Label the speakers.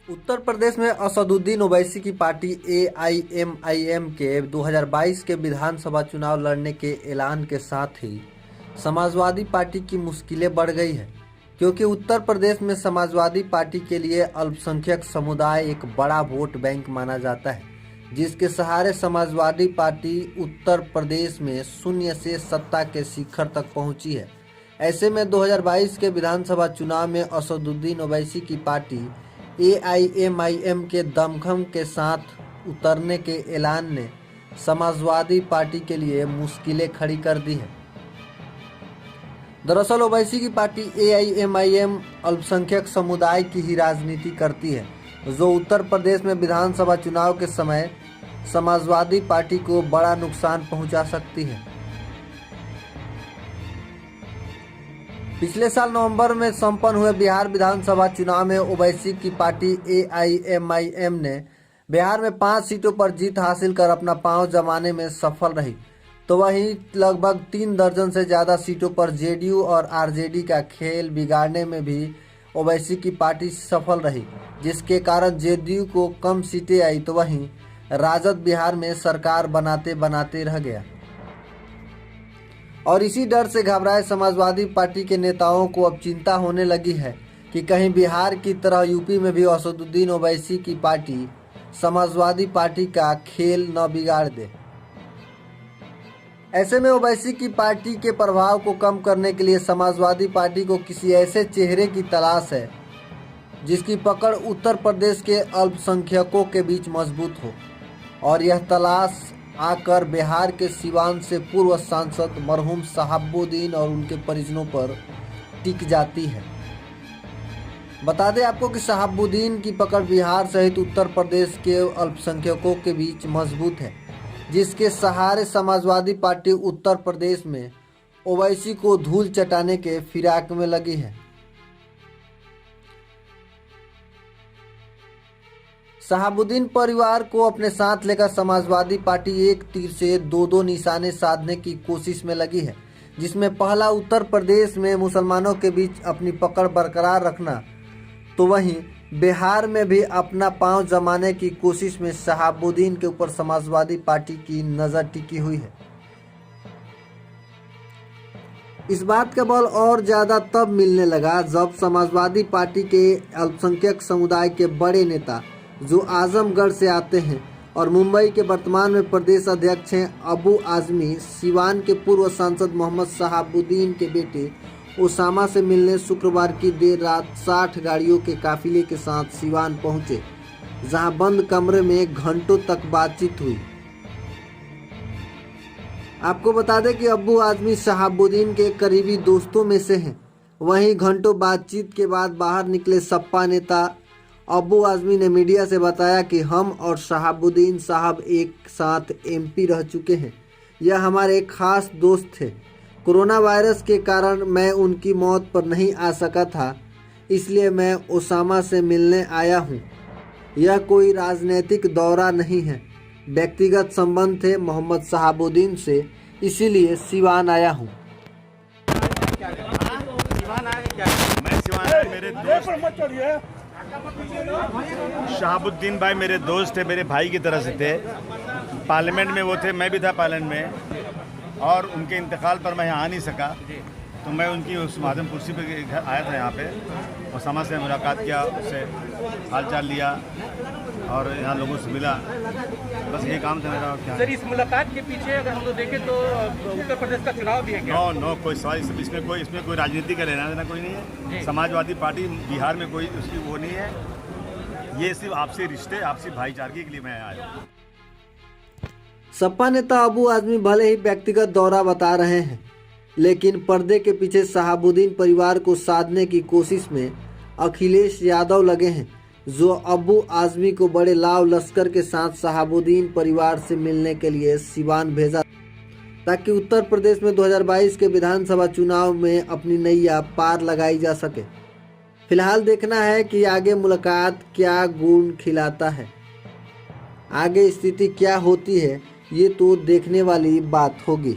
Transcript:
Speaker 1: उत्तर प्रदेश में असदुद्दीन ओवैसी की party AIMIM के 2022 के विधानसभा चुनाव लड़ने के ऐलान के साथ ही समाजवादी पार्टी की मुश्किलें बढ़ गई है, क्योंकि उत्तर प्रदेश में समाजवादी पार्टी के लिए अल्पसंख्यक समुदाय एक बड़ा वोट बैंक माना जाता है, जिसके सहारे समाजवादी पार्टी उत्तर प्रदेश में शून्य से सत्ता के शिखर तक पहुंची है। ऐसे में 2022 के विधानसभा चुनाव में असदुद्दीन ओवैसी की पार्टी एआईएमआईएम के दमखम के साथ उतरने के ऐलान ने समाजवादी पार्टी के लिए मुश्किलें खड़ी कर दी है। दरअसल ओवैसी की पार्टी एआईएमआईएम अल्पसंख्यक समुदाय की ही राजनीति करती है, जो उत्तर प्रदेश में विधानसभा चुनाव के समय समाजवादी पार्टी को बड़ा नुकसान पहुंचा सकती है। पिछले साल नवंबर में संपन्न हुए बिहार विधानसभा चुनाव में ओवैसी की पार्टी एआईएमआईएम ने बिहार में 5 सीटों पर जीत हासिल कर अपना पांव जमाने में सफल रही, तो वहीं लगभग 3 दर्जन से ज़्यादा सीटों पर जेडीयू और आरजेडी का खेल बिगाड़ने में भी ओवैसी की पार्टी सफल रही, जिसके कारण जेडीयू को कम सीटें आई, तो वहीं राजद बिहार में सरकार बनाते बनाते रह गया। और इसी डर से घबराए समाजवादी पार्टी के नेताओं को अब चिंता होने लगी है कि कहीं बिहार की तरह यूपी में भी असदुद्दीन ओवैसी की पार्टी समाजवादी पार्टी का खेल न बिगाड़ दे। ऐसे में ओवैसी की पार्टी के प्रभाव को कम करने के लिए समाजवादी पार्टी को किसी ऐसे चेहरे की तलाश है जिसकी पकड़ उत्तर प्रदेश के अल्पसंख्यकों के बीच मजबूत हो, और यह तलाश आकर बिहार के सिवान से पूर्व सांसद मरहूम शहाबुद्दीन और उनके परिजनों पर टिक जाती है। बता दें आपको कि शहाबुद्दीन की पकड़ बिहार सहित उत्तर प्रदेश के अल्पसंख्यकों के बीच मजबूत है, जिसके सहारे समाजवादी पार्टी उत्तर प्रदेश में ओवैसी को धूल चटाने के फिराक में लगी है। शहाबुद्दीन परिवार को अपने साथ लेकर समाजवादी पार्टी एक तीर से दो निशाने साधने की कोशिश में लगी है, जिसमें पहला उत्तर प्रदेश में मुसलमानों के बीच अपनी पकड़ बरकरार रखना, तो वहीं बिहार में भी अपना पांव जमाने की कोशिश में शहाबुद्दीन के ऊपर समाजवादी पार्टी की नज़र टिकी हुई है। इस बात का बल और ज़्यादा तब मिलने लगा जब समाजवादी पार्टी के अल्पसंख्यक समुदाय के बड़े नेता जो आजमगढ़ से आते हैं और मुंबई के वर्तमान में प्रदेश अध्यक्ष हैं अबू आजमी, सिवान के पूर्व सांसद मोहम्मद शहाबुद्दीन के बेटे ओसामा से मिलने शुक्रवार की देर रात 60 गाड़ियों के काफिले के साथ सिवान पहुंचे, जहां बंद कमरे में घंटों तक बातचीत हुई। आपको बता दें कि अबू आजमी शहाबुद्दीन के करीबी दोस्तों में से हैं। वहीं घंटों बातचीत के बाद बाहर निकले सपा नेता अबू आजमी ने मीडिया से बताया कि हम और शहाबुद्दीन साहब एक साथ एमपी रह चुके हैं। यह हमारे एक खास दोस्त थे। कोरोना वायरस के कारण मैं उनकी मौत पर नहीं आ सका था, इसलिए मैं ओसामा से मिलने आया हूं। यह कोई राजनीतिक दौरा नहीं है, व्यक्तिगत संबंध थे मोहम्मद शहाबुद्दीन से, इसीलिए सिवान आया हूं।
Speaker 2: शहाबुद्दीन भाई मेरे दोस्त थे, मेरे भाई की तरह से थे। पार्लियामेंट में वो थे, मैं भी था पार्लियामेंट में, और उनके इंतकाल पर मैं यहाँ आ नहीं सका, तो मैं उनकी उस माध्यम कुर्सी पे घर आया था यहाँ पे, और समा से मुलाकात किया, उससे हालचाल लिया और यहाँ लोगों से मिला। बस ये काम था मेरा। क्या
Speaker 3: सर, इस मुलाकात के पीछे अगर हम लोग देखें तो उत्तर प्रदेश का चुनाव भी है क्या?
Speaker 2: नो कोई सवाल इसमें कोई राजनीति का लेना देना कोई नहीं है। समाजवादी पार्टी बिहार में कोई उसकी वो नहीं है। ये सिर्फ आपसी रिश्ते, आपसी भाईचारगी के लिए मैं आया हूँ।
Speaker 1: सपा नेता अबू आजमी भले ही व्यक्तिगत दौरा बता रहे हैं, लेकिन पर्दे के पीछे शहाबुद्दीन परिवार को साधने की कोशिश में अखिलेश यादव लगे हैं, जो अबू आजमी को बड़े लाव लश्कर के साथ शहाबुद्दीन परिवार से मिलने के लिए सिवान भेजा, ताकि उत्तर प्रदेश में 2022 के विधानसभा चुनाव में अपनी नैया पार लगाई जा सके। फिलहाल देखना है कि आगे मुलाकात क्या गुण खिलाता है, आगे स्थिति क्या होती है, ये तो देखने वाली बात होगी।